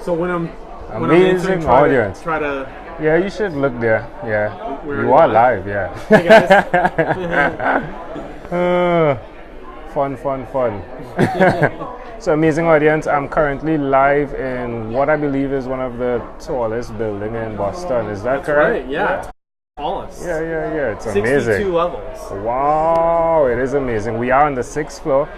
So when I'm Amazing audience. try to Yeah, you should look there. Yeah, We're you are live? live. Yeah. Hey guys. Fun. So amazing audience. I'm currently live in what I believe is one of the tallest building in Boston. Is that That's correct? right. Yeah. Tallest. Yeah. It's 62 amazing. levels. Wow, it is amazing. We are on the 6th floor,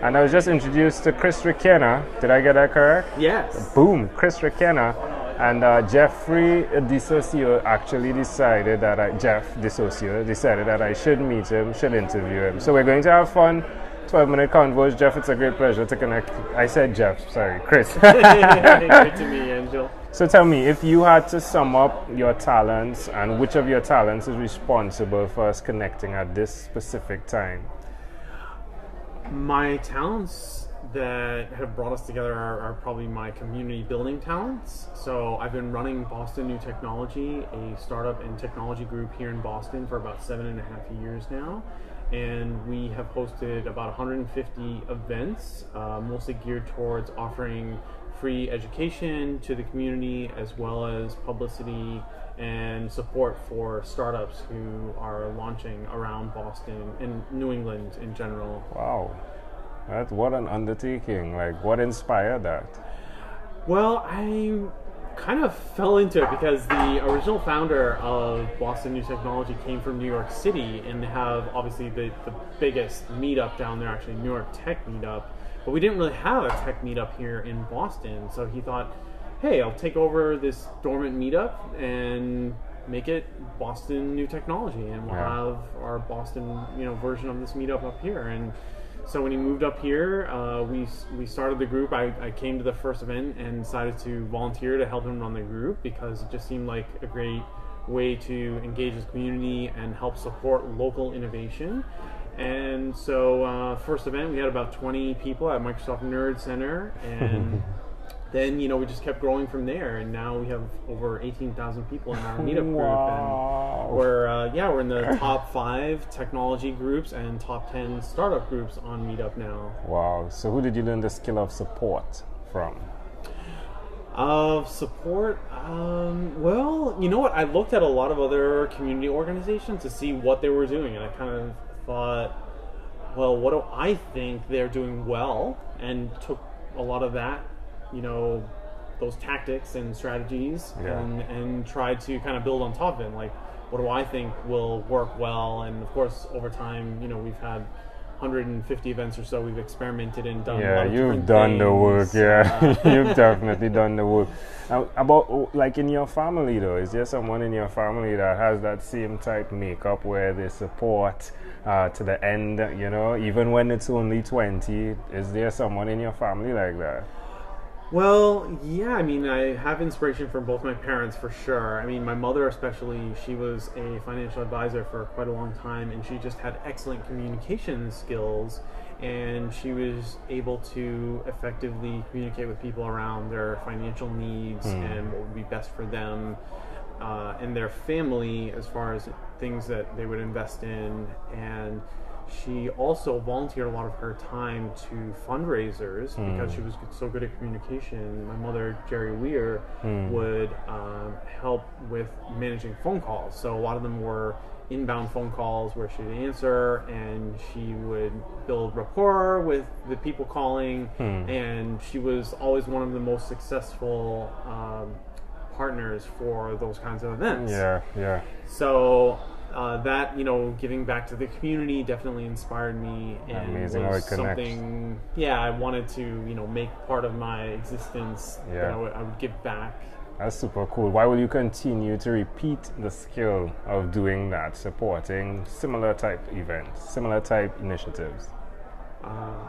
and I was just introduced to Chris Requena. Did I get that correct? Yes. Boom, Chris Requena. And Jeffrey DeSocio actually decided that Jeff DeSocio decided that I should meet him, should interview him. So we're going to have fun. 12-minute convos. Jeff, it's a great pleasure to connect. I said Jeff, sorry, Chris. Great to meet you, Angel. So tell me, if you had to sum up your talents and which of your talents is responsible for us connecting at this specific time? My talents that have brought us together are probably my community building talents. So I've been running Boston New Technology, a startup and technology group here in Boston for about 7.5 years now. And we have hosted about 150 events, mostly geared towards offering free education to the community, as well as publicity and support for startups who are launching around Boston and New England in general. Wow, what an undertaking. Like, what inspired that? Well, I kind of fell into it because the original founder of Boston New Technology came from New York City, and they have obviously the biggest meetup down there, actually New York Tech Meetup, but we didn't really have a tech meetup here in Boston. So he thought, hey, I'll take over this dormant meetup and make it Boston New Technology, and we'll have our Boston version of this meetup up here. And so when he moved up here, we started the group. I came to the first event and decided to volunteer to help him run the group because it just seemed like a great way to engage his community and help support local innovation. And so first event, we had about 20 people at Microsoft Nerd Center, and then we just kept growing from there, and now we have over 18,000 people in our meetup group, and we're in the top 5 technology groups and top 10 startup groups on Meetup now. Wow. So who did you learn the skill of support from? Of support? Well, you know what? I looked at a lot of other community organizations to see what they were doing, and I kind of thought, well, what do I think they're doing well, and took a lot of that, those tactics and strategies, and tried to kind of build on top of it. Like, what do I think will work well? And of course, over time, we've had 150 events or so. We've experimented and done. Yeah, a lot of you've done things. the work. Yeah, you've definitely done the work. Now, about like in your family though, is there someone in your family that has that same type makeup where they support to the end? Even when it's only 20, is there someone in your family like that? Well, yeah, I mean, I have inspiration from both my parents for sure. I mean, my mother especially, she was a financial advisor for quite a long time, and she just had excellent communication skills, and she was able to effectively communicate with people around their financial needs and what would be best for them and their family as far as things that they would invest in. And she also volunteered a lot of her time to fundraisers because she was so good at communication. My mother, Jerry Weir, would help with managing phone calls. So a lot of them were inbound phone calls where she'd answer, and she would build rapport with the people calling, and she was always one of the most successful partners for those kinds of events. Yeah. So that, giving back to the community definitely inspired me, and amazing how it something I wanted to make part of my existence, that I would give back. That's super cool. Why will you continue to repeat the skill of doing that, supporting similar type events, similar type initiatives?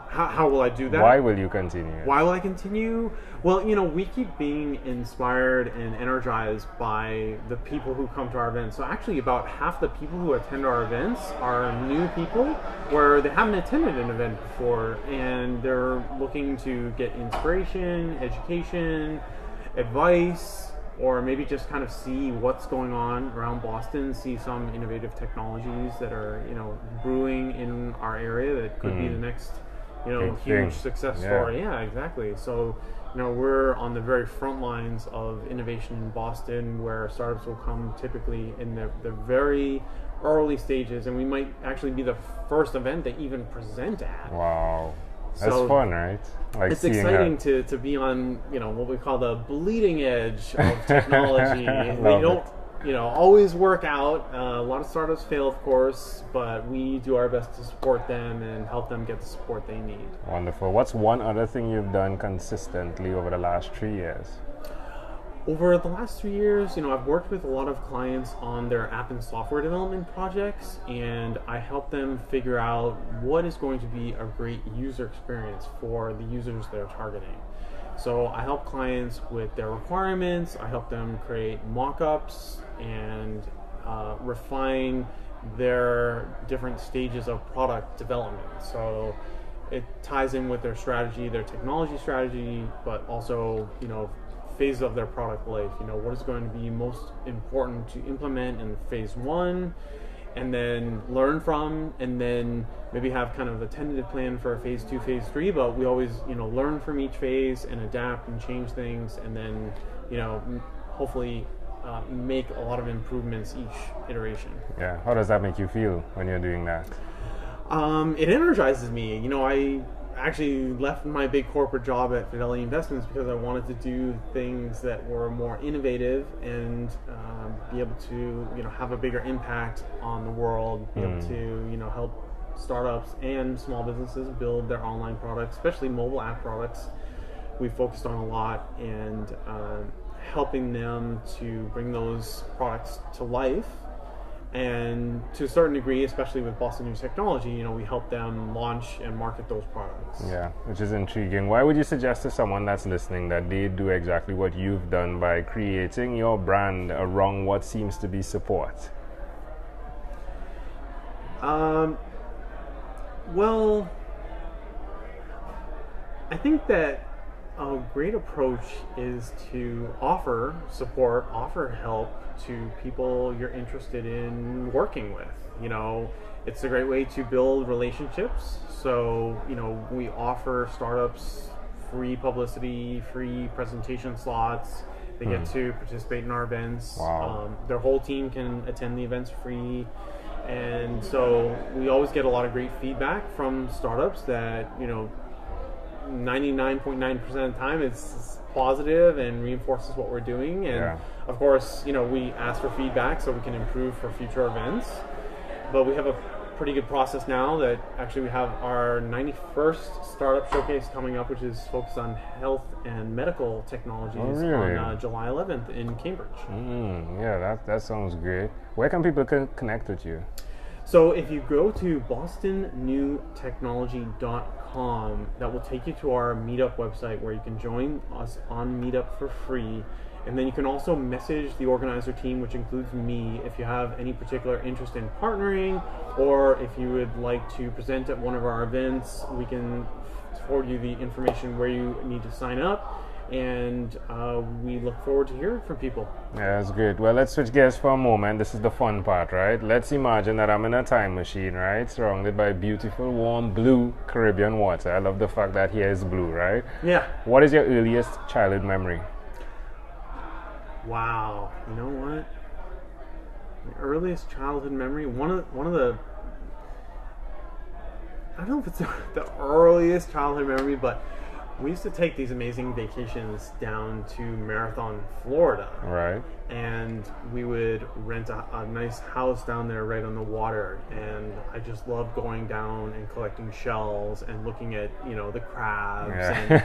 How will I do that? Why will you continue? Why will I continue? Well, we keep being inspired and energized by the people who come to our events. So actually about half the people who attend our events are new people where they haven't attended an event before, and they're looking to get inspiration, education, advice, or maybe just kind of see what's going on around Boston, see some innovative technologies that are, brewing in our area that could be the next, huge success story. Yeah, exactly. So, we're on the very front lines of innovation in Boston, where startups will come typically in the very early stages, and we might actually be the first event they even present at. Wow. That's So fun, right? Like it's seeing exciting to be on, what we call the bleeding edge of technology. We don't, always work out. A lot of startups fail, of course, but we do our best to support them and help them get the support they need. Wonderful. What's one other thing you've done consistently over the last 3 years? Over the last 3 years, I've worked with a lot of clients on their app and software development projects, and I help them figure out what is going to be a great user experience for the users they're targeting. So I help clients with their requirements, I help them create mock-ups and refine their different stages of product development. So it ties in with their strategy, their technology strategy, but also, phases of their product life. What is going to be most important to implement in phase 1, and then learn from, and then maybe have kind of a tentative plan for phase 2, phase 3, but we always, learn from each phase and adapt and change things, and then, hopefully make a lot of improvements each iteration. Yeah, how does that make you feel when you're doing that? It energizes me. I actually left my big corporate job at Fidelity Investments because I wanted to do things that were more innovative and be able to, have a bigger impact on the world, be able to, help startups and small businesses build their online products, especially mobile app products. We focused on a lot, and helping them to bring those products to life. And to a certain degree, especially with Boston New Technology, we help them launch and market those products. Yeah, which is intriguing. Why would you suggest to someone that's listening that they do exactly what you've done by creating your brand around what seems to be support? Well, I think that a great approach is to offer support, offer help to people you're interested in working with. It's a great way to build relationships. So, we offer startups free publicity, free presentation slots. They get to participate in our events. Wow. Their whole team can attend the events free. And so we always get a lot of great feedback from startups that, 99.9% of the time it's positive and reinforces what we're doing. And of course, we ask for feedback so we can improve for future events. But we have a pretty good process now that actually we have our 91st startup showcase coming up, which is focused on health and medical technologies on July 11th in Cambridge. Yeah, that sounds great. Where can people connect with you? So if you go to bostonnewtechnology.com, that will take you to our Meetup website where you can join us on Meetup for free. And then you can also message the organizer team, which includes me, if you have any particular interest in partnering, or if you would like to present at one of our events, we can forward you the information where you need to sign up. And we look forward to hearing from people. Yeah, that's great. Well, let's switch gears for a moment. This is the fun part, right? Let's imagine that I'm in a time machine, right? Surrounded by beautiful, warm, blue Caribbean water. I love the fact that here is blue, right? Yeah. What is your earliest childhood memory? Wow. You know what? My earliest childhood memory, one of the I don't know if it's the earliest childhood memory, but we used to take these amazing vacations down to Marathon, Florida. Right. And we would rent a nice house down there right on the water. And I just loved going down and collecting shells and looking at, the crabs and,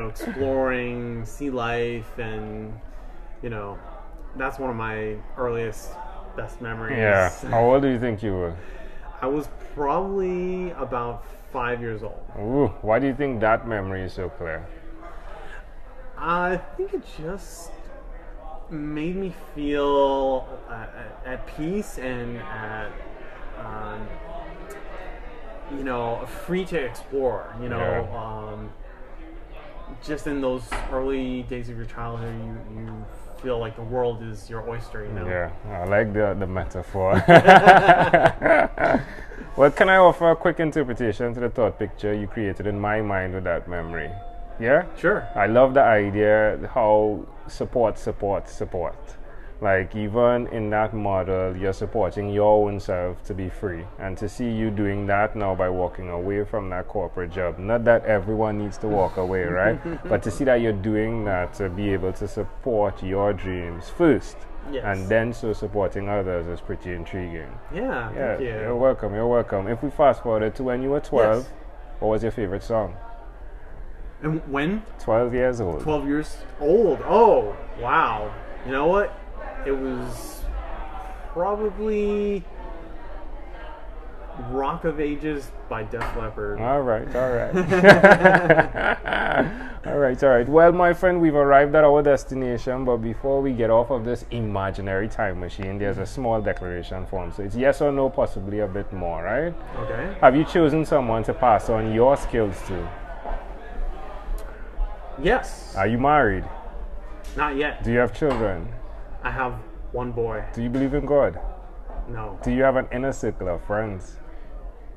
exploring sea life. And, that's one of my earliest, best memories. Yeah. How old do you think you were? I was probably about 5 years old. Ooh, why do you think that memory is so clear? I think it just made me feel at peace and at, free to explore. Just in those early days of your childhood, you feel like the world is your oyster. Yeah, I like the metaphor. Well, can I offer a quick interpretation to the thought picture you created in my mind with that memory? Yeah? Sure. I love the idea how support. Like even in that model, you're supporting your own self to be free. And to see you doing that now by walking away from that corporate job, not that everyone needs to walk away, right? But to see that you're doing that to be able to support your dreams first. Yes. And then so supporting others is pretty intriguing. Yeah, thank you. You're welcome. If we fast forward to when you were 12, Yes. what was your favorite song? And when? 12 years old. 12 years old. Oh, wow. You know what? It was probably Rock of Ages by Def Leppard. All right. All right. Well, my friend, we've arrived at our destination, but before we get off of this imaginary time machine, there's a small declaration form. So it's yes or no, possibly a bit more, right? Okay. Have you chosen someone to pass on your skills to? Yes. Are you married? Not yet. Do you have children? I have one boy. Do you believe in God? No. Do you have an inner circle of friends?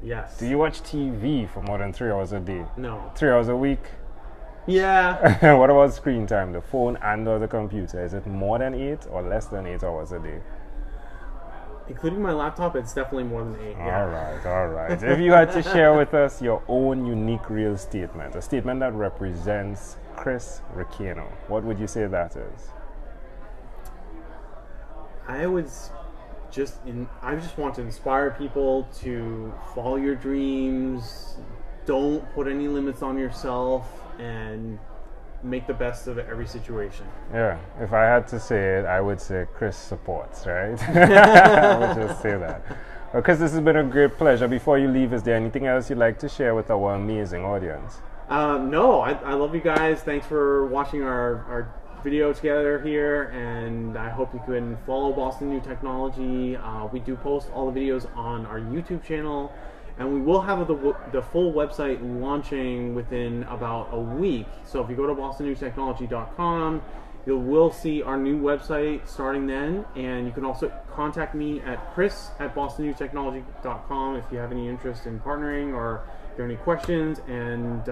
Yes. Do you watch TV for more than 3 hours a day? No. 3 hours a week? Yeah. What about screen time, the phone and or the computer? Is it more than 8 or less than 8 hours a day? Including my laptop, it's definitely more than 8. Yeah. All right. If you had to share with us your own unique real statement, a statement that represents Chris Requena, what would you say that is? I just want to inspire people to follow your dreams. Don't put any limits on yourself and make the best of every situation. Yeah, if I had to say it, I would say Chris supports, right? I would just say that. Because this has been a great pleasure. Before you leave, is there anything else you'd like to share with our amazing audience? No, I love you guys. Thanks for watching our video together here, and I hope you can follow Boston New Technology. We do post all the videos on our YouTube channel, and we will have the full website launching within about a week. So if you go to bostonnewtechnology.com, you will see our new website starting then, and you can also contact me at chris@bostonnewtechnology.com if you have any interest in partnering or if you have any questions. And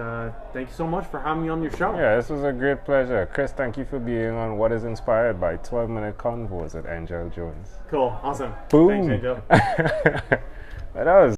thank you so much for having me on your show. Yeah, this was a great pleasure. Chris, thank you for being on What is Inspired by 12-Minute Convos at Angel Jones. Cool, awesome. Boom. Thanks, Angel. That was